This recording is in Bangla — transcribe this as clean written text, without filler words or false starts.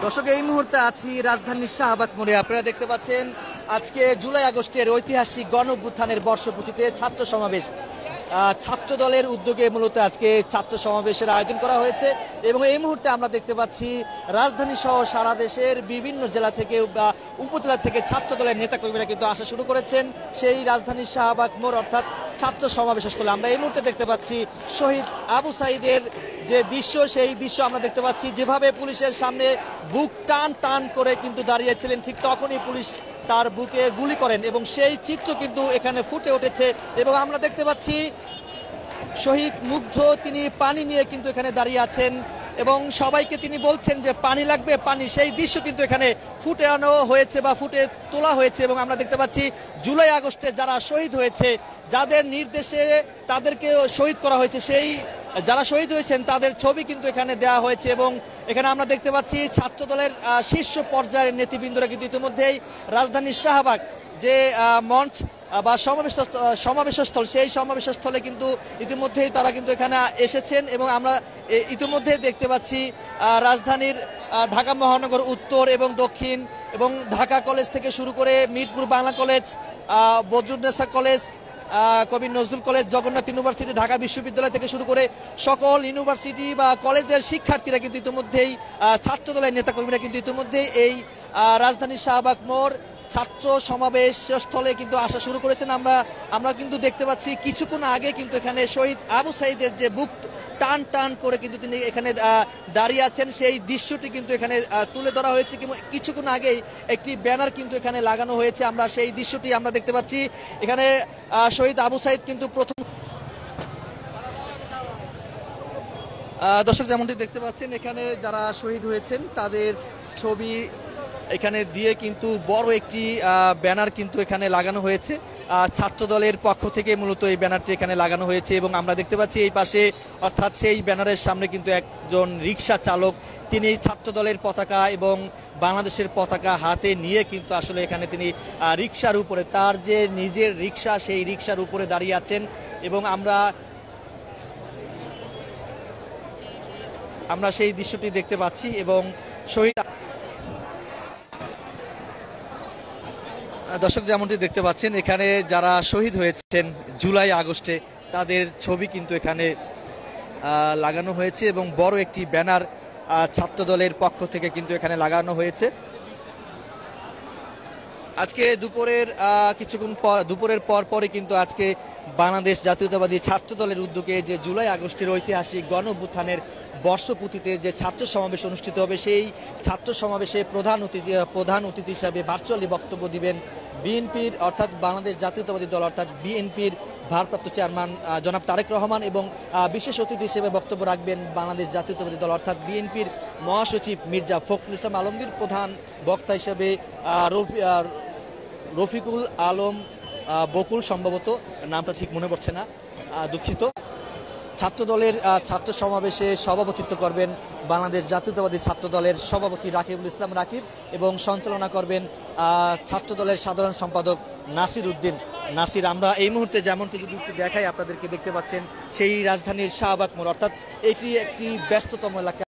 দর্শক, এই মুহূর্তে আছি রাজধানীর শাহবাগ মোড়ে। আপনারা দেখতে পাচ্ছেন আজকে জুলাই আগস্টের ঐতিহাসিক গণ অভ্যুত্থানের বর্ষপূর্তিতে ছাত্র সমাবেশ। ছাত্র দলের উদ্যোগে মূলত আজকে ছাত্র সমাবেশের আয়োজন করা হয়েছে এবং এই মুহূর্তে আমরা দেখতে পাচ্ছি রাজধানী সহ সারা দেশের বিভিন্ন জেলা থেকে বা উপজেলা থেকে ছাত্র দলের নেতাকর্মীরা কিন্তু আসা শুরু করেছেন সেই রাজধানীর শাহবাগ মোড় অর্থাৎ ছাত্র সমাবেশ স্থলে। আমরা এই মুহূর্তে দেখতে পাচ্ছি শহীদ আবু সাঈদের যে দৃশ্য, সেই দৃশ্য আমরা দেখতে পাচ্ছি। যেভাবে পুলিশের সামনে বুক টান টান করে কিন্তু দাঁড়িয়েছিলেন, ঠিক তখনই পুলিশ তার বুকে গুলি করেন এবং সেই চিত্র কিন্তু এখানে ফুটে উঠেছে। এবং আমরা দেখতে পাচ্ছি শহীদ মুগ্ধ, তিনি পানি নিয়ে কিন্তু এখানে দাঁড়িয়ে আছেন এবং সবাইকে তিনি বলছেন যে পানি লাগবে, পানি। সেই দৃশ্য কিন্তু এখানে ফুটে আনা হয়েছে বা ফুটে তোলা হয়েছে এবং আমরা দেখতে পাচ্ছি জুলাই আগস্টে যারা শহীদ হয়েছে, যাদের নির্দেশে তাদেরকে শহীদ করা হয়েছে, সেই যারা শহীদ হয়েছেন তাদের ছবি কিন্তু এখানে দেওয়া হয়েছে। এবং এখানে আমরা দেখতে পাচ্ছি ছাত্র দলের শীর্ষ পর্যায়ের নেতৃবৃন্দরা কিন্তু ইতিমধ্যেই রাজধানীর শাহবাগ যে মঞ্চ বা সমাবেশস্থল, সেই সমাবেশস্থলে কিন্তু ইতিমধ্যেই তারা কিন্তু এখানে এসেছেন এবং আমরা ইতিমধ্যে দেখতে পাচ্ছি রাজধানীর ঢাকা মহানগর উত্তর এবং দক্ষিণ এবং ঢাকা কলেজ থেকে শুরু করে মিরপুর বাংলা কলেজ, বদরুন্নেসা কলেজ, কবি নজরুল কলেজ, জগন্নাথ ইউনিভার্সিটি, ঢাকা বিশ্ববিদ্যালয় থেকে শুরু করে সকল ইউনিভার্সিটি বা কলেজের শিক্ষার্থীরা কিন্তু ইতিমধ্যেই ছাত্র দলের নেতাকর্মীরা কিন্তু ইতিমধ্যেই এই রাজধানীর শাহবাগ মোড় ছাত্র সমাবেশ স্থলে কিন্তু আসা শুরু করেছেন। আমরা কিন্তু দেখতে পাচ্ছি কিছুক্ষণ আগে কিন্তু এখানে শহীদ আবু সাঈদের যে বুক টান টান করে কিন্তু তিনি এখানে দাঁড়িয়ে আছেন, সেই দৃশ্যটি কিন্তু এখানে তুলে ধরা হয়েছে। কিছুক্ষণ আগেই একটি ব্যানার কিন্তু এখানে লাগানো হয়েছে, আমরা সেই দৃশ্যটি আমরা দেখতে পাচ্ছি। এখানে শহীদ আবু সাঈদ কিন্তু প্রথম দর্শক যেমনটি দেখতে পাচ্ছেন এখানে যারা শহীদ হয়েছেন তাদের ছবি এখানে দিয়ে কিন্তু বড় একটি ব্যানার কিন্তু এখানে লাগানো হয়েছে। ছাত্র দলের পক্ষ থেকে মূলত এই ব্যানারটি এখানে লাগানো হয়েছে এবং আমরা দেখতে পাচ্ছি এই পাশে অর্থাৎ সেই ব্যানারের সামনে কিন্তু একজন রিক্সা চালক, তিনি ছাত্র দলের পতাকা এবং বাংলাদেশের পতাকা হাতে নিয়ে কিন্তু আসলে এখানে তিনি রিক্সার উপরে, তার যে নিজের রিক্সা, সেই রিক্সার উপরে দাঁড়িয়ে আছেন এবং আমরা সেই দৃশ্যটি দেখতে পাচ্ছি। এবং শহীদ দর্শক যেমনটি দেখতে পাচ্ছেন এখানে যারা শহীদ হয়েছেন জুলাই আগস্টে তাদের ছবি কিন্তু এখানে লাগানো হয়েছে এবং বড় একটি ব্যানার ছাত্র দলের পক্ষ থেকে কিন্তু এখানে লাগানো হয়েছে। আজকে দুপুরের পরে কিন্তু আজকে বাংলাদেশ জাতীয়তাবাদী ছাত্র দলের উদ্যোগে যে জুলাই আগস্টের ঐতিহাসিক গণ অভ্যুত্থানের বর্ষপূর্তিতে যে ছাত্র সমাবেশ অনুষ্ঠিত হবে, সেই ছাত্র সমাবেশে প্রধান অতিথি হিসাবে ভার্চুয়ালি বক্তব্য দিবেন বিএনপির অর্থাৎ বাংলাদেশ জাতীয়তাবাদী দল অর্থাৎ বিএনপির ভারপ্রাপ্ত চেয়ারম্যান জনাব তারেক রহমান এবং বিশেষ অতিথি হিসেবে বক্তব্য রাখবেন বাংলাদেশ জাতীয়তাবাদী দল অর্থাৎ বিএনপির মহাসচিব মির্জা ফখরুল ইসলাম আলমগীর। প্রধান বক্তা হিসেবে রফিকুল আলম বকুল, সম্ভবত নামটা ঠিক মনে পড়ছে না, দুঃখিত। ছাত্র দলের ছাত্র সমাবেশে সভাপতিত্ব করবেন বাংলাদেশ জাতীয়তাবাদী ছাত্র দলের সভাপতি রাকিবুল ইসলাম রাকিব এবং সঞ্চালনা করবেন ছাত্র দলের সাধারণ সম্পাদক নাসির উদ্দিন নাসির। আমরা এই মুহূর্তে যেমনটি যদি একটু দেখাই আপনাদেরকে, দেখতে পাচ্ছেন সেই রাজধানীর শাহবাগ মোড় অর্থাৎ এটি একটি ব্যস্ততম এলাকা।